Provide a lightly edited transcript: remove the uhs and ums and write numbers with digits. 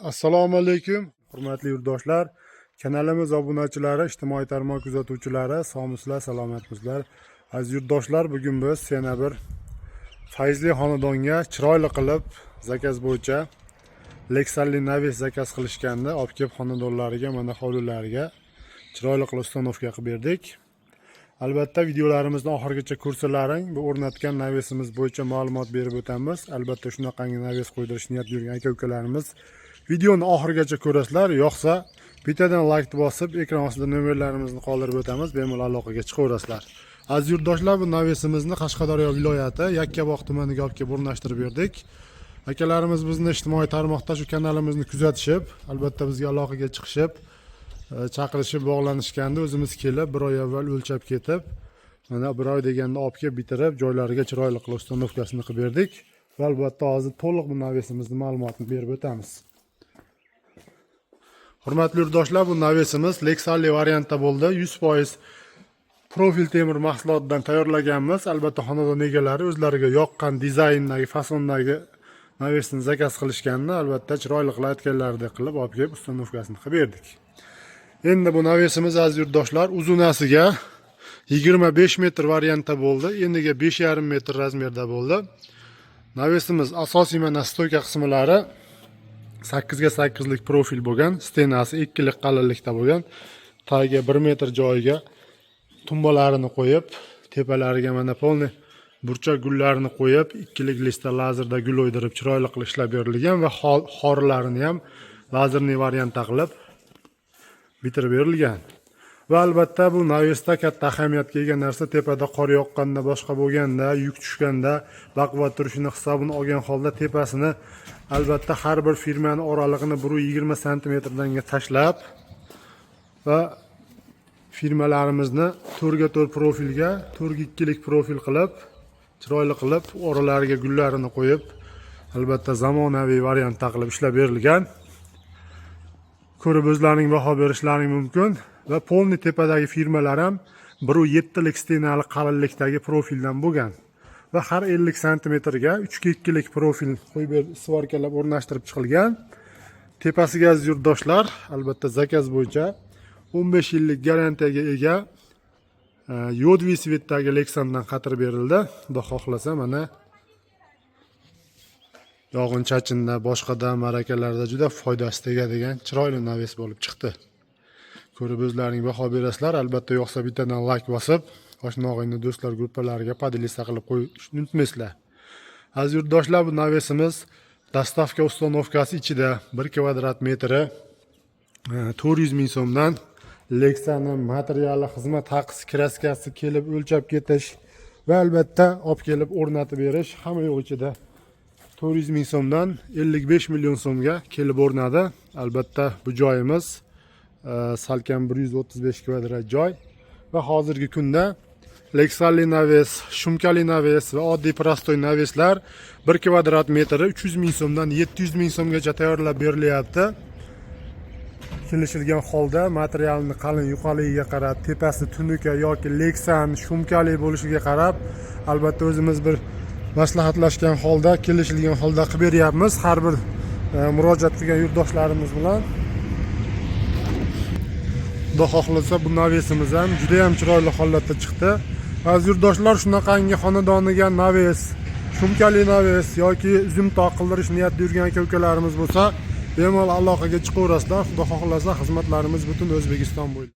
Assalomu alaykum, hurmatli yurtdoshlar. Kanalimiz obunachilari, ijtimoiy tarmoq kuzatuvchilari, sog'misizlar, salomatmisizlar. Aziz yurtdoshlar, bugun biz yana bir fayzli xonadonga chiroyli qilib zakaz bo'yicha Lexalli Navis zakaz qilishganda olib kelib xonadonlariga, mana hovlilariga chiroyli qilib ustanovka qilib berdik. Albatta videolarimizni oxirigacha ko'rsalaring, bu o'rnatgan Navisimiz bo'yicha ma'lumot berib o'tamiz. Albatta shunaqangi Navis qo'ydirish niyat yurgan aka-ukalarimiz videoni oxirigacha ko'rasizlar. Yo'qsa bittadan like bosib, ekran ostida nomerlarimizni qoldirib o'tamiz, bemalol aloqaga chiqaverasizlar. Aziz yurtdoshlar, bu Navisimizni Qashqadaryo viloyati Yakkabog' tumaniga olib kelib o'rnashtirib berdik. Akalarimiz bizni ijtimoiy tarmoqda shu kanalimizni kuzatishib, albatta bizga aloqaga chiqishib, chaqirishib bog'lanishganda o'zimiz kelib, bir oy avval o'lchab ketib, mana bir oy deganda olib kelib bitirib, joylariga chiroyli qilib ustanovkasini qilib berdik. Va albatta hozir to'liq bu Navisimizni ma'lumotini berib o'tamiz. Hurmatli yurtdoshlar, bu Navisimiz Lexalli variantda bo'ldi. 100% profil temir mahsulotidan tayyorlaganmiz. Albatta xonadon egalari o'zlariga yoqqan dizayndagi, fasondagi Navisni zakaz qilishganda, albatta chiroyli qilib aytganlaridek qilib olib kelib ustanovkasini qilib berdik. Endi bu Navisimiz aziz yurtdoshlar uzunasiga 25 metr variantda bo'ldi. Eniga 5,5 metr razmerda bo'ldi. Navisimiz asosiy mana stoyka qismlari 8 ga 8 lik profil bo'lgan, stenasi 2 lik qalinlikda bo'lgan. Tagiga 1 metr joyiga tumbalarini qo'yib, tepalariga mana polni burchak gullarini qo'yib, 2 lik lista lazerda gul o'ydirib chiroyli qilib ishlab berilgan va xorlarini ham lazerli variantda qilib bitirib berilgan. Va albatta bu Navisda katta ahamiyatga ega narsa, tepada qor yoqqanda, boshqa bo'lganda, yuk tushganda baquvvat turishini hisobini olgan holda tepasini albatta har bir firmaning oralig'ini 120 sm danga tashlab va firmalarimizni 4 ga 4 profilga, 4 ga 2 lik profil qilib, chiroyli qilib oralariga gullarini qo'yib, albatta zamonaviy variantda qilib ishlab berilgan. Ko'rib o'zlaring baho berishlaring mumkin. Va polni tepadagi firmalar ham 1,7 lik stenali qalinlikdagi profildan bo'lgan. Va har 50 sm ga 3 ga 2 lik profil qo'yib svorkalab o'rnashtirib chiqilgan. Tepasiga aziz yurtdoshlar, albatta zakaz bo'yicha 15 yillik garantiyaga ega yodviy svetdagi Lexandan qatirib berildi. Xudo xohlasa mana yog'in-chachinda, boshqada marakalarda juda foydasi tegadigan chiroyli Navis bo'lib chiqdi. Ko'rib o'zlaring baho berasizlar. Albatta yo'qsa bittadan like bosib, oshna-og'ayni do'stlar guruhlariga podilista qilib qo'yishni unutmaysizlar. Aziz yurtdoshlar, bu Navisimiz dastavka ustanovkasi ichida 1 kvadrat metri 400 ming so'mdan Lexanning materiali, xizmat haqisi, kraskasi kelib o'lchab ketish va albatta olib kelib o'rnatib berish hamma yo'q ichida 400 ming so'mdan 55 million so'mga kelib o'rnadi. Albatta bu joyimiz salkam 135 kvadrat joy va hozirgi kunda Lexalli Navis, shumkali Navis va oddiy prostoy Navislar 1 kvadrat metri 300 ming so'mdan 700 ming so'mgacha tayyorlab berilyapti. Kelishilgan holda materialni qalin yuqaligiga qarab, tepasi tunuka yoki Lexan shumkali bo'lishiga qarab, albatta o'zimiz bir maslahatlashgan holda, kelishilgan holda qilib beryapmiz har bir murojaat qilgan yurtdoshlarimiz bilan. Xudo xohlasa bu Navisimiz ham juda ham chiroyli holatda chiqdi. Aziz yurtdoshlar, shunaqangi xonadoniga Navis, shumkali Navis yoki uzum-toq qildirish niyatida yurgan aka-ukalarimiz bo'lsa, bemalol aloqaga chiqaverasizlar. Xudo xohlasa xizmatlarimiz butun O'zbekiston bo'ylab